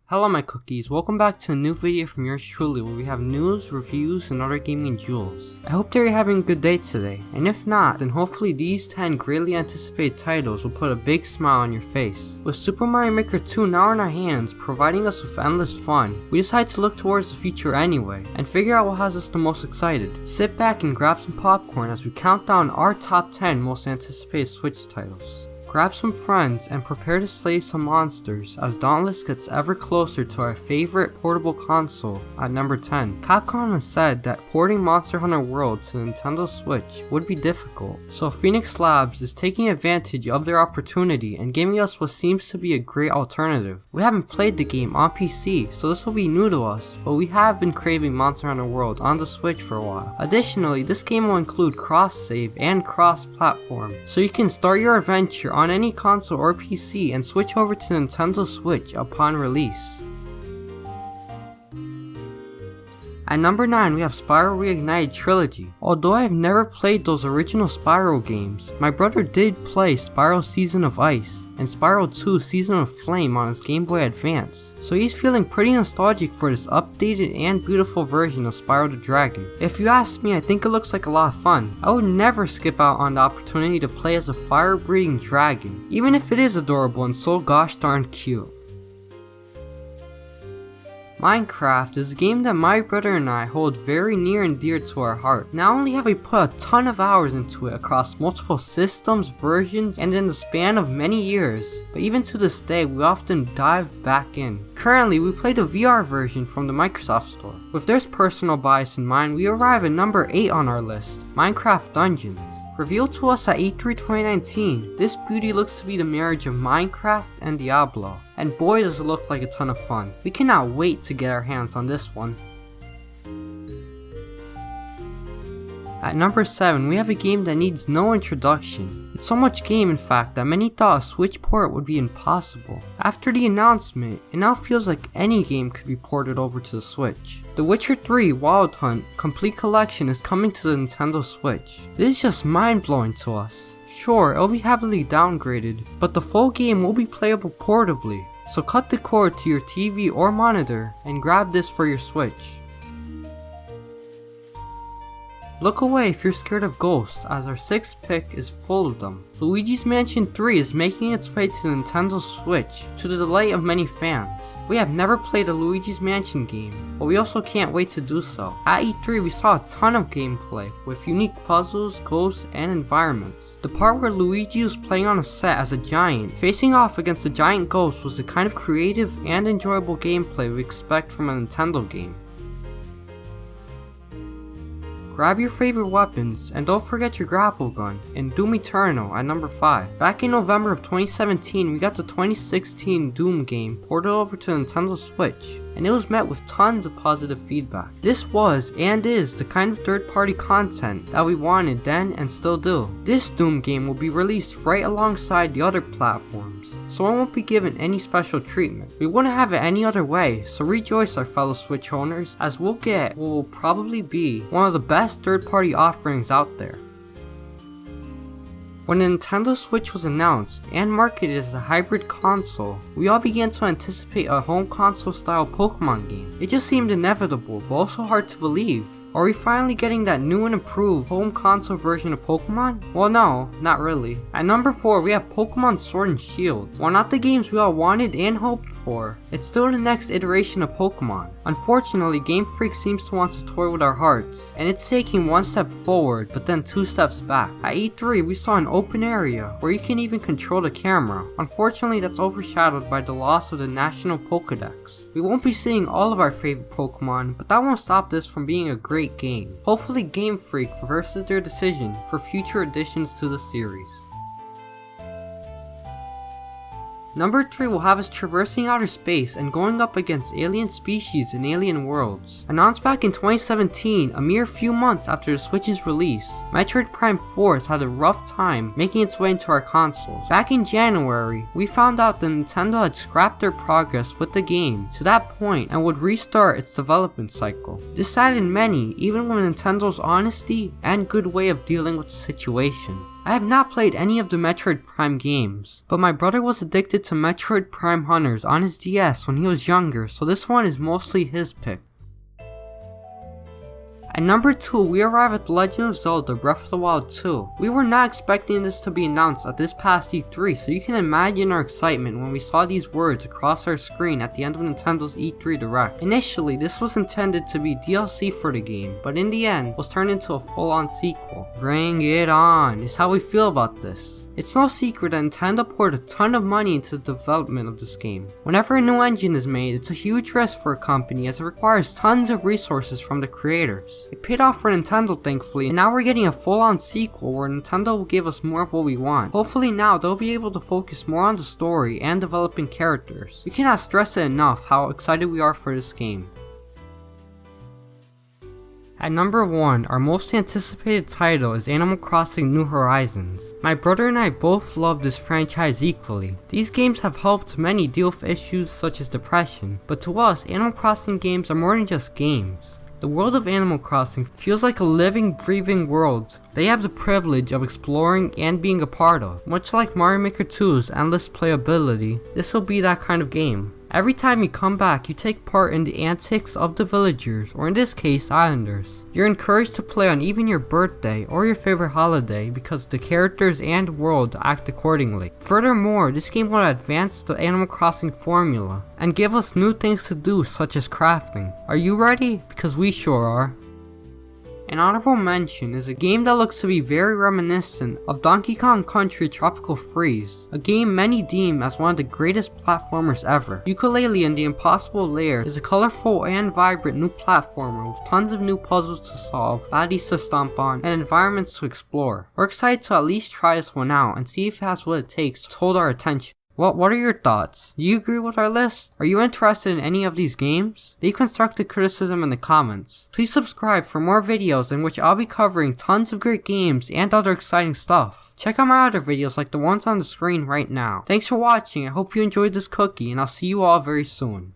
Hello my cookies, welcome back to a new video from yours truly where we have news, reviews, and other gaming jewels. I hope that you're having a good day today, and if not, then hopefully these 10 greatly anticipated titles will put a big smile on your face. With Super Mario Maker 2 now in our hands, providing us with endless fun, we decided to look towards the future anyway, and figure out what has us the most excited. Sit back and grab some popcorn as we count down our top 10 most anticipated Switch titles. Grab some friends and prepare to slay some monsters as Dauntless gets ever closer to our favorite portable console at number 10. Capcom has said that porting Monster Hunter World to Nintendo Switch would be difficult, so Phoenix Labs is taking advantage of their opportunity and giving us what seems to be a great alternative. We haven't played the game on PC, so this will be new to us, but we have been craving Monster Hunter World on the Switch for a while. Additionally, this game will include cross-save and cross-platform, so you can start your adventure on any console or PC and switch over to Nintendo Switch upon release. At number 9 we have Spyro Reignited Trilogy. Although I have never played those original Spyro games, my brother did play Spyro Season of Ice and Spyro 2 Season of Flame on his Game Boy Advance, so he's feeling pretty nostalgic for this updated and beautiful version of Spyro the Dragon. If you ask me, I think it looks like a lot of fun. I would never skip out on the opportunity to play as a fire-breathing dragon, even if it is adorable and so gosh darn cute. Minecraft is a game that my brother and I hold very near and dear to our heart. Not only have we put a ton of hours into it across multiple systems, versions, and in the span of many years, but even to this day we often dive back in. Currently we play the VR version from the Microsoft Store. With this personal bias in mind, we arrive at number 8 on our list, Minecraft Dungeons. Revealed to us at E3 2019, this beauty looks to be the marriage of Minecraft and Diablo. And boy does it look like a ton of fun. We cannot wait to get our hands on this one. At number 7 we have a game that needs no introduction. It's so much game in fact that many thought a Switch port would be impossible. After the announcement, it now feels like any game could be ported over to the Switch. The Witcher 3 Wild Hunt Complete Collection is coming to the Nintendo Switch. This is just mind blowing to us. Sure, it'll be heavily downgraded, but the full game will be playable portably. So cut the cord to your TV or monitor and grab this for your Switch. Look away if you're scared of ghosts, as our 6th pick is full of them. Luigis Mansion 3 is making its way to the Nintendo Switch, to the delight of many fans. We have never played a Luigi's Mansion game, but we also can't wait to do so. At E3 we saw a ton of gameplay, with unique puzzles, ghosts, and environments. The part where Luigi was playing on a set as a giant, facing off against a giant ghost was the kind of creative and enjoyable gameplay we expect from a Nintendo game. Grab your favorite weapons, and don't forget your grapple gun, in Doom Eternal at number 5. Back in November of 2017, we got the 2016 Doom game ported over to Nintendo Switch, and it was met with tons of positive feedback. This was, and is, the kind of third-party content that we wanted then and still do. This Doom game will be released right alongside the other platforms, so it won't be given any special treatment. We wouldn't have it any other way, so rejoice our fellow Switch owners, as we'll get what will probably be one of the best third-party offerings out there. When the Nintendo Switch was announced and marketed as a hybrid console, we all began to anticipate a home console style Pokemon game. It just seemed inevitable, but also hard to believe. Are we finally getting that new and improved home console version of Pokemon? Well no, not really. At number 4 we have Pokemon Sword and Shield. While not the games we all wanted and hoped for, it's still the next iteration of Pokemon. Unfortunately, Game Freak seems to want to toy with our hearts, and it's taking one step forward but then 2 steps back. At E3 we saw an open area where you can even control the camera. Unfortunately, that's overshadowed by the loss of the National Pokédex. We won't be seeing all of our favorite Pokemon, but that won't stop this from being a great game. Hopefully Game Freak reverses their decision for future additions to the series. Number 3 will have us traversing outer space and going up against alien species in alien worlds. Announced back in 2017, a mere few months after the Switch's release, Metroid Prime 4 has had a rough time making its way into our consoles. Back in January, we found out that Nintendo had scrapped their progress with the game to that point and would restart its development cycle. This saddened many, even with Nintendo's honesty and good way of dealing with the situation. I have not played any of the Metroid Prime games, but my brother was addicted to Metroid Prime Hunters on his DS when he was younger, so this one is mostly his pick. At number 2, we arrive at The Legend of Zelda Breath of the Wild 2. We were not expecting this to be announced at this past E3, so you can imagine our excitement when we saw these words across our screen at the end of Nintendo's E3 Direct. Initially, this was intended to be DLC for the game, but in the end, was turned into a full-on sequel. Bring it on, is how we feel about this. It's no secret that Nintendo poured a ton of money into the development of this game. Whenever a new engine is made, it's a huge risk for a company as it requires tons of resources from the creators. It paid off for Nintendo thankfully, and now we're getting a full-on sequel where Nintendo will give us more of what we want. Hopefully now they'll be able to focus more on the story and developing characters. We cannot stress it enough how excited we are for this game. At number 1, our most anticipated title is Animal Crossing New Horizons. My brother and I both love this franchise equally. These games have helped many deal with issues such as depression, but to us, Animal Crossing games are more than just games. The world of Animal Crossing feels like a living, breathing world they have the privilege of exploring and being a part of. Much like Mario Maker 2's endless playability, this will be that kind of game. Every time you come back, you take part in the antics of the villagers, or in this case, islanders. You're encouraged to play on even your birthday or your favorite holiday because the characters and world act accordingly. Furthermore, this game will advance the Animal Crossing formula and give us new things to do such as crafting. Are you ready? Because we sure are. An honorable mention is a game that looks to be very reminiscent of Donkey Kong Country Tropical Freeze, a game many deem as one of the greatest platformers ever. Yooka-Laylee and the Impossible Lair is a colorful and vibrant new platformer with tons of new puzzles to solve, baddies to stomp on, and environments to explore. We're excited to at least try this one out and see if it has what it takes to hold our attention. What are your thoughts? Do you agree with our list? Are you interested in any of these games? Leave constructive criticism in the comments. Please subscribe for more videos in which I'll be covering tons of great games and other exciting stuff. Check out my other videos like the ones on the screen right now. Thanks for watching, I hope you enjoyed this cookie, and I'll see you all very soon.